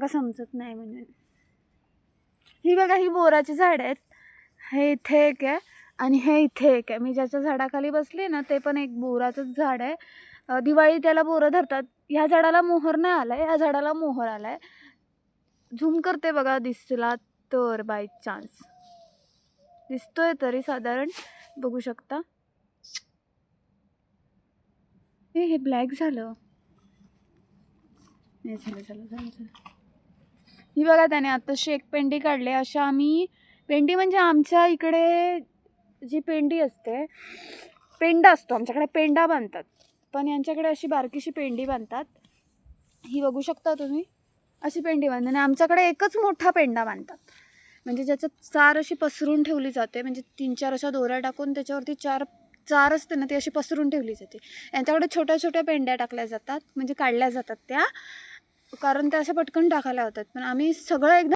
का समजत नाही म्हणून. ही बघा, ही बोराची झाड आहेत. हे इथे एक आहे आणि हे इथे एक आहे. मी ज्याच्या झाडाखाली बसले ना ते पण एक बोराचंच झाड आहे. दिवाळी त्याला बोरं धरतात. ह्या झाडाला मोहर नाही आलाय, ह्या झाडाला मोहर आलाय. झूम करते बघा, दिसला तर बाय चान्स दिसतोय तरी साधारण बघू शकता. हे ब्लॅक झालं. नाही झालं. ही बघा, त्याने आत्ताशी एक पेंडी काढली. अशा आम्ही पेंडी म्हणजे आमच्या इकडे जी पेंडी असते, पेंडा असतो आमच्याकडे, पेंडा बांधतात. पण यांच्याकडे अशी बारकीशी पेंडी बांधतात. ही बघू शकता तुम्ही, अशी पेंडी बांधतात. आणि आमच्याकडे एकच मोठा पेंडा बांधतात, म्हणजे ज्याच्यात चार अशी पसरून ठेवली जाते. म्हणजे 3-4 अशा दोऱ्या टाकून त्याच्यावरती चार असते ना, ती अशी पसरून ठेवली जाते. यांच्याकडे छोट्या छोट्या पेंड्या टाकल्या जातात, म्हणजे काढल्या जातात त्या, कारण त्या अशा पटकन टाकायला होतात. पण आम्ही सगळं एकदम